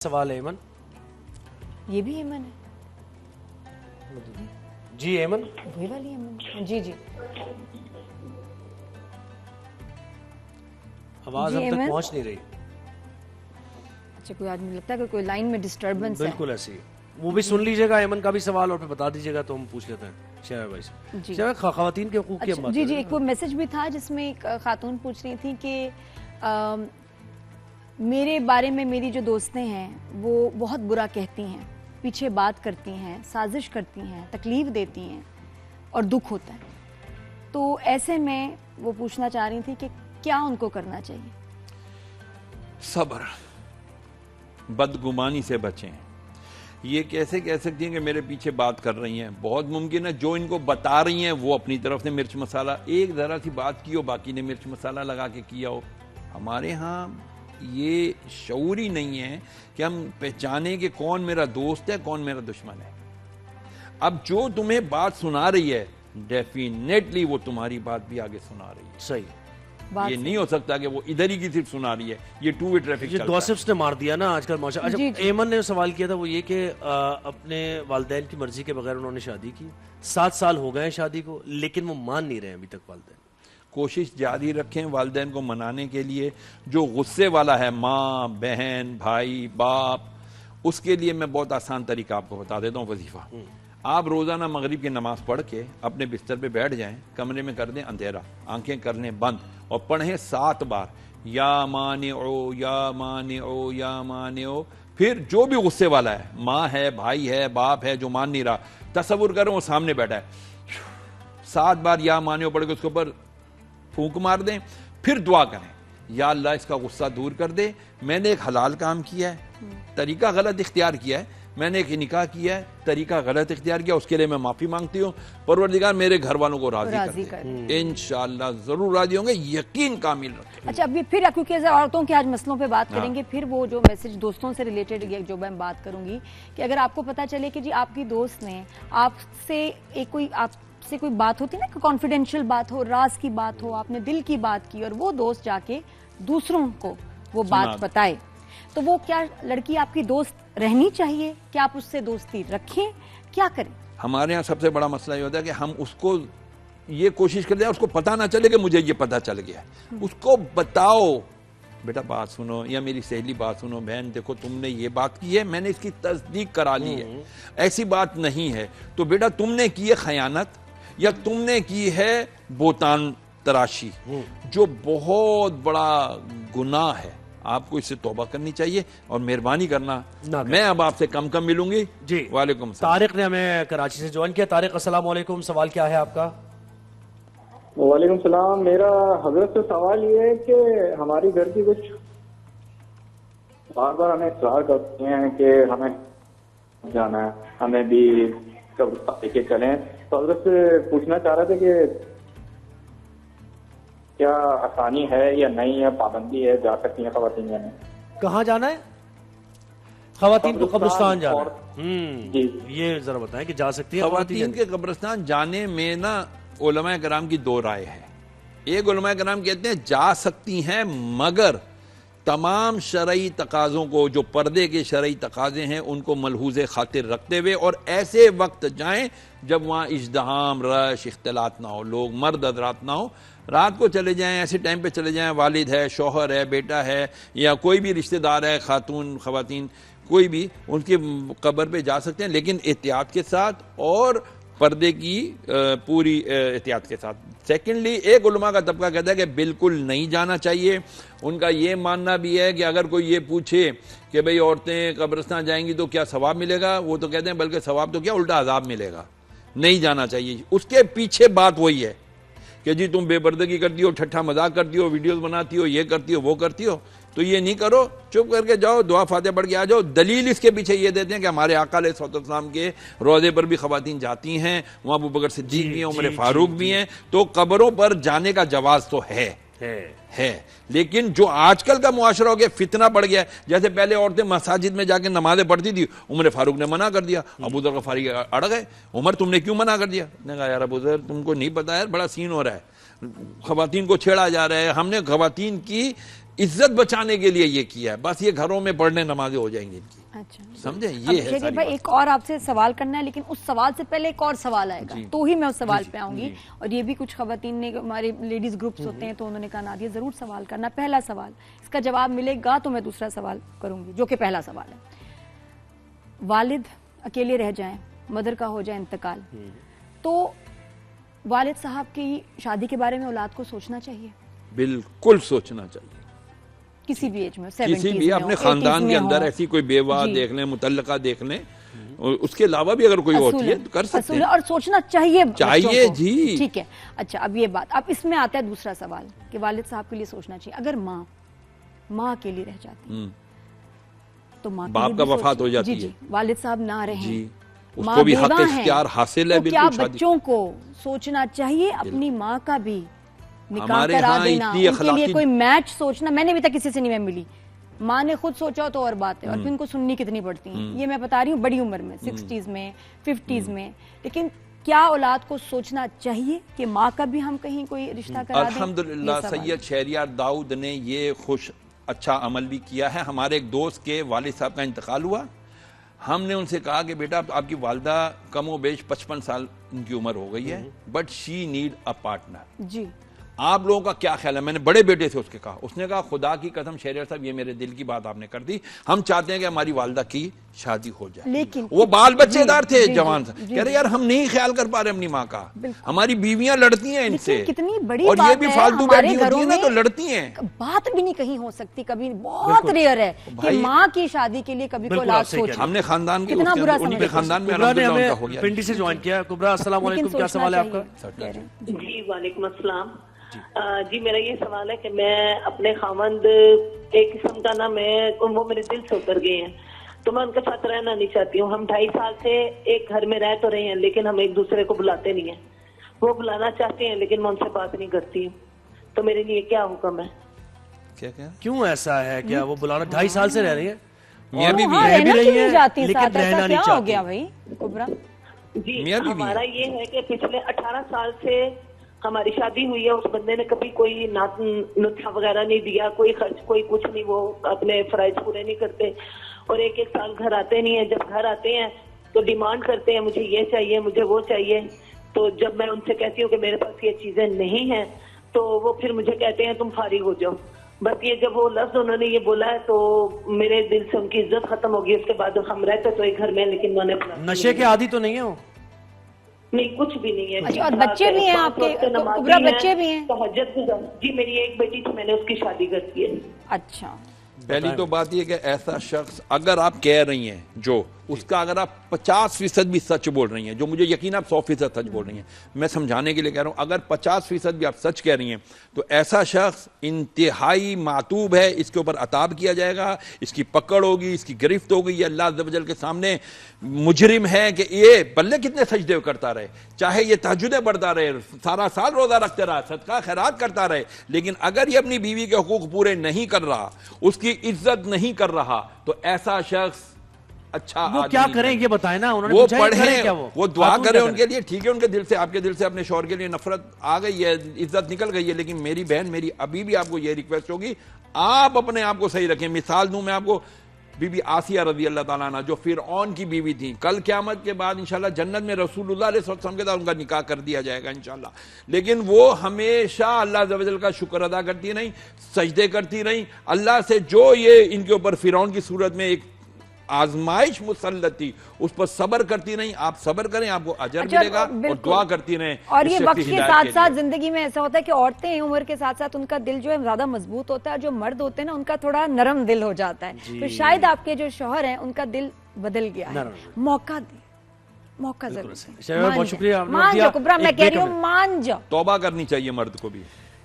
सवाल है एमन। ये भी एमन है जी एमन, वही वाली एमन। जी जी आवाज हम तक पहुंच नहीं रही। अच्छा, कोई आदमी लगता है कि कोई लाइन में डिस्टरबेंस है। बिल्कुल ऐसी वो भी सुन लीजिएगा एमन का भी सवाल और फिर बता दीजिएगा तो हम पूछ लेते हैं शेरा भाई से। जी खवातीन के हुकूक की हम बात जी कर जी रहे एक वो मैसेज भी था जिसमें एक खातून पूछ रही थी कि मेरे बारे में मेरी जो दोस्तें हैं वो बहुत बुरा कहती हैं, पीछे बात करती हैं, साजिश करती हैं, तकलीफ देती हैं और दुख होता है। तो ऐसे में वो पूछना चाह रही थी कि क्या उनको करना चाहिए। सब्र, बदगुमानी से बचें। ये कैसे कह सकती हैं कि मेरे पीछे बात कर रही हैं? बहुत मुमकिन है जो इनको बता रही हैं वो अपनी तरफ से मिर्च मसाला एक ज़रा सी बात की हो, बाकी ने मिर्च मसाला लगा के किया हो। हमारे यहाँ ये शऊर ही नहीं है कि हम पहचाने कि कौन मेरा दोस्त है कौन मेरा दुश्मन है। अब जो तुम्हें बात सुना रही है डेफिनेटली वो तुम्हारी बात भी आगे सुना रही है। सही, ये नहीं हो सकता कि वो इधर ही की सिर्फ सुना रही है। ये टू वे ट्रैफिक चलता है। गॉसिप्स ने मार दिया ना आजकल माशा। अच्छा, एमन ने सवाल किया था वो ये कि अपने वालिदैन की मर्जी के बगैर उन्होंने शादी की, 7 साल हो गए शादी को, लेकिन वो मान नहीं रहे अभी तक वालिदैन। कोशिश जारी रखें वालिदैन को मनाने के लिए। जो गुस्से वाला है माँ बहन भाई बाप, उसके लिए मैं बहुत आसान तरीका आपको बता देता हूँ। वजीफा आप रोजाना मगरिब की नमाज पढ़ के अपने बिस्तर पे बैठ जाएं, कमरे में कर दें अंधेरा, आंखें कर लें बंद और पढ़ें 7 बार या माने ओ या माने ओ या माने ओ। फिर जो भी गुस्से वाला है, माँ है भाई है बाप है, जो मान नहीं रहा, तसव्वुर करें वो सामने बैठा है, 7 बार या माने ओ पढ़ के उसके ऊपर फूंक मार दें। फिर दुआ करें, या अल्लाह इसका गुस्सा दूर कर दे। मैंने एक हलाल काम किया है, तरीका गलत इख्तियार किया है, मैंने एक निकाह किया है, तरीका गलत इख्तियार किया, उसके लिए मैं माफी मांगती हूँ। परवरदिगार मेरे घर वालों को राजी कर दे। इंशाअल्लाह जरूर राजी होंगे, यकीन कामिल रखें। अच्छा, अभी फिर क्योंकि औरतों के आज मसलों पे बात करेंगे, फिर वो जो मैसेज दोस्तों से रिलेटेड जो मैं बात करूंगी कि अगर आपको पता चले कि जी आपकी दोस्त ने आपसे कोई बात होती है ना, कॉन्फिडेंशियल बात हो, राज की बात हो, आपने दिल की बात की और वो दोस्त जाके दूसरों को वो बात बताए, तो वो क्या लड़की आपकी दोस्त रहनी चाहिए? क्या आप उससे दोस्ती रखें? क्या करें? हमारे यहाँ सबसे बड़ा मसला ये होता है कि हम उसको ये कोशिश करते हैं उसको पता ना चले कि मुझे ये पता चल गया। उसको बताओ बेटा बात सुनो, या मेरी सहेली बात सुनो, बहन देखो तुमने ये बात की है, मैंने इसकी तस्दीक करा ली है, ऐसी बात नहीं है। तो बेटा तुमने की है खयानत या तुमने की है बोतान तराशी, जो बहुत बड़ा गुनाह है, आपको इससे तौबा करनी चाहिए और मेहरबानी करना। मैं अब आपसे कम मिलूंगी जी। वालेकुम सलाम। तारिक ने हमें कराची से ज्वाइन किया। तारिक अस्सलाम वालेकुम, सवाल क्या है आपका? वालेकुम सलाम। मेरा हजरत से सवाल ये है कि हमारी घर की कुछ बार बार हमें इकरार करते हैं कि हमें जाना है, हमें भी कब्रिस्तान लेके चलें। तो हजरत से पूछना चाह रहे थे कि क्या आसानी है या नहीं है, पाबंदी है, जा सकती हैं खवातीन या नहीं? कहाँ जाना है? खवातीन को कब्रिस्तान जाना जी, ये जरा बताएं कि जा सकती है खवातीन के कब्रिस्तान जाने में ना उलमाए कराम की 2 राय है। एक उलमाए कराम कहते हैं जा सकती हैं, मगर तमाम शरई तकाज़ों को, जो पर्दे के शरई तकाज़े हैं, उनको मलहूज़े खातिर रखते हुए, और ऐसे वक्त जाएं जब वहाँ इज़्दिहाम रश इख्तिलात ना हो, लोग मर्द हज़रात ना हो। रात को चले जाएं, ऐसे टाइम पे चले जाएं, वालिद है, शौहर है, बेटा है, या कोई भी रिश्तेदार है, खातून खवातीन कोई भी, उनकी कब्र पे जा सकते हैं, लेकिन एहतियात के साथ और पर्दे की पूरी एहतियात के साथ। सेकेंडली, एक उलमा का तबका कहता है कि बिल्कुल नहीं जाना चाहिए। उनका ये मानना भी है कि अगर कोई ये पूछे कि भाई औरतें कब्रिस्तान जाएंगी तो क्या सवाब मिलेगा, वो तो कहते हैं बल्कि सवाब तो क्या उल्टा अजाब मिलेगा, नहीं जाना चाहिए। उसके पीछे बात वही है कि जी तुम बेपर्दगी करती हो, ठट्ठा मजाक करती हो, वीडियोस बनाती हो, ये करती हो वो करती हो, तो ये नहीं करो, चुप करके जाओ, दुआ फातिहा पढ़ के आ जाओ। दलील इसके पीछे ये देते हैं कि हमारे आका अलैहिस्सलाम के रोज़े पर भी खवातीन जाती हैं, वहाँ अबू बकर सिद्दीक भी हैं, उमर फारूक भी हैं, तो कब्रों पर जाने का जवाज तो है। लेकिन जो आजकल का मुआशरा हो गया, फितना बढ़ गया है। जैसे पहले औरतें मसाजिद में जाके नमाजें पढ़ती थी, उमर फारूक ने मना कर दिया, अबू ज़र गफ़ारी अड़ गए, उमर तुमने क्यों मना कर दिया? ने कहा यार अबू ज़र तुमको नहीं पता यार, बड़ा सीन हो रहा है, खवातीन को छेड़ा जा रहा है। हमने खवातीन की इज्जत बचाने के लिए ये किया है, बस ये घरों में पढ़ने नमाजें हो जाएंगी इनकी। अच्छा, समझे? अब ये है देखिए भाई, एक और आपसे सवाल करना है, लेकिन उस सवाल से पहले एक और सवाल आएगा, तो ही मैं उस सवाल पे आऊंगी। और ये भी कुछ खवातीन ने, हमारे लेडीज ग्रुप्स होते हैं, तो उन्होंने कहा नादिया जरूर सवाल करना। पहला सवाल, इसका जवाब मिलेगा तो मैं दूसरा सवाल करूंगी, जो कि पहला सवाल है। वालिद अकेले रह जाएं, मदर का हो जाए इंतकाल, तो वालिद साहब की शादी के बारे में औलाद को सोचना चाहिए? बिल्कुल सोचना चाहिए, किसी भी एज में, किसी भी अपने खानदान के अंदर ऐसी कोई बेवा देख लें, मुतल्लका देख लें, और उसके अलावा भी अगर कोई होती है तो कर सकते हैं। और सोचना चाहिए जी। ठीक है। अच्छा, अब ये बात, अब इसमें आता है दूसरा सवाल कि वालिद साहब के लिए सोचना चाहिए। अगर माँ अकेली रह जाती तो माँ बाप का वफात हो जाती है, वालिद साहब ना रहे, उसको भी हक इख्तियार हासिल है, तो क्या बच्चों को सोचना चाहिए अपनी माँ का भी निकाह करा देना, उनके लिए कोई मैच सोचना? मैंने अभी तक किसी से नहीं मिली, माँ ने खुद सोचा तो और बात है, और फिर उनको सुननी कितनी पड़ती है, ये मैं बता रही हूँ, बड़ी उम्र में, 60s में, 50s में। लेकिन क्या औलाद को सोचना चाहिए कि माँ का भी हम कहीं कोई रिश्ता करा दें? अल्हम्दुलिल्लाह सैयद शहरियार दाऊद ने ये अच्छा अमल भी किया है। हमारे एक दोस्त के वालिद साहब का इंतकाल हुआ, हमने उनसे कहा कि बेटा आपकी वालदा कमो बेश 55 साल उनकी उम्र हो गई है, but she need a partner. जी, आप लोगों का क्या ख्याल है? मैंने बड़े बेटे से उसके कहा, उसने कहा खुदा की कसम शहरियार साहब, ये मेरे दिल की बात आपने कर दी, हम चाहते हैं कि हमारी वालदा की शादी हो जाए। लेकिन वो बाल बच्चेदार थे, जवान से कह रहे यार हम नहीं ख्याल कर पा रहे अपनी माँ का, हमारी बीवियां लड़ती हैं इनसे, कितनी बड़ी और ये भी फालतू बैठी होती है ना, तो लड़ती हैं, बात भी नहीं कहीं हो सकती, कभी बहुत रेयर है कि माँ की शादी के लिए कभी कोई औलाद सोचे। हमने खानदान के उनके खानदान में अल्हम्दुलिल्लाह हो गया। पिंडी से ज्वाइन किया। कुबरा अस्सलाम वालेकुम, क्या सवाल है आपका? जी वालेकुम अस्सलाम। जी मेरा ये सवाल है कि मैं अपने खामंद एक किस्म का ना, वो मेरे दिल से उतर गए हैं, तो मैं उनके साथ रहना नहीं चाहती हूँ। हम 2.5 साल से एक घर में रह तो रहे हैं, लेकिन हम एक दूसरे को बुलाते नहीं है। वो बुलाना चाहते हैं लेकिन मैं उनसे बात नहीं करती हूँ, तो मेरे लिए क्या हुक्म है? क्या क्यों ऐसा है? क्या वो बुलाना 2.5 साल से रह रही है? मियां बीवी रह भी रही है, लेकिन रहना नहीं चाहती। हो गया भाई कुबरा जी? हमारा ये है कि पिछले 18 साल से हमारी शादी हुई है, उस बंदे ने कभी कोई नुस्खा वगैरह नहीं दिया, कोई खर्च, कोई कुछ नहीं, वो अपने फराइज पूरे नहीं करते, और एक साल घर आते नहीं है। जब घर आते हैं तो डिमांड करते हैं, मुझे ये चाहिए, मुझे वो चाहिए। तो जब मैं उनसे कहती हूँ कि मेरे पास ये चीजें नहीं हैं, तो वो फिर मुझे कहते हैं तुम फारिग हो जाओ। बस ये जब वो लफ्ज उन्होंने ये बोला है तो मेरे दिल से उनकी इज्जत खत्म होगी। उसके बाद हम रहते तो एक घर में, लेकिन उन्होंने नशे के आदी तो नहीं है वो? नहीं, कुछ भी नहीं है। अच्छा, और बच्चे भी हैं आपके? कुबरा बच्चे भी हैं? जी मेरी एक बेटी थी, मैंने उसकी शादी कर दी है। अच्छा, पहली तो बात यह कि ऐसा शख्स अगर आप कह रही हैं जो उसका, अगर आप 50% भी सच बोल रही हैं, जो मुझे यकीन आप 100% सच बोल रही हैं, मैं समझाने के लिए कह रहा हूं, अगर 50% भी आप सच कह रही हैं तो ऐसा शख्स इंतहाई मातूब है, इसके ऊपर अताब किया जाएगा, इसकी पकड़ होगी, इसकी गिरफ्त होगी। ये अल्लाह अज़्ज़ व जल के सामने मुजरिम है कि ये बल्ले कितने सजदे करता रहे, चाहे ये तहज्जुदें पढ़ता रहे, सारा साल रोजा रखते रहा, सदका खैरात करता रहे, लेकिन अगर ये अपनी बीवी के हुकूक पूरे नहीं कर रहा, उसकी इज्जत नहीं कर रहा, तो ऐसा शख्स अच्छा वो क्या करें ये बताएं ना। उन्होंने वो पढ़े, क्या वो दुआ करें उनके लिए, ठीक है, उनके दिल से, आपके दिल से अपने शौहर के लिए नफरत आ गई है, इज्जत निकल गई है, लेकिन मेरी बहन, मेरी अभी भी आपको ये रिक्वेस्ट होगी, आप अपने आप को सही रखें। मिसाल दूं मैं आपको, बीबी आसिया रज़ी अल्लाह ताला अन्हा, जो फिरऔन की बीवी थी, कल क़यामत के बाद इंशाल्लाह जन्नत में रसूलुल्लाह अलैहि वसल्लम के साथ उनका निकाह कर दिया जाएगा इंशाल्लाह, लेकिन वो हमेशा अल्लाह अज़्ज़ व जल का शुक्र अदा करती रही, सजदे करती रही अल्लाह से, जो ये इनके ऊपर फिरऔन की सूरत में एक आजमाइश मुसल्लत थी, उस पर सब्र करती नहीं। आप सब्र करें, आपको अजर मिलेगा, और दुआ करती रहें। और ये वक्त के साथ साथ जिंदगी में ऐसा होता है कि औरतें उम्र के साथ साथ उनका दिल जो है ज्यादा मजबूत होता है, जो मर्द होते हैं ना उनका थोड़ा नरम दिल हो जाता है। तो शायद आपके जो शौहर हैं उनका दिल बदल गया है, मौका दे, मौका जरूर। बहुत शुक्रिया। मान जाओ कुबरा, मैं कह रही हूँ मान जाओ। तौबा करनी चाहिए मर्द को भी।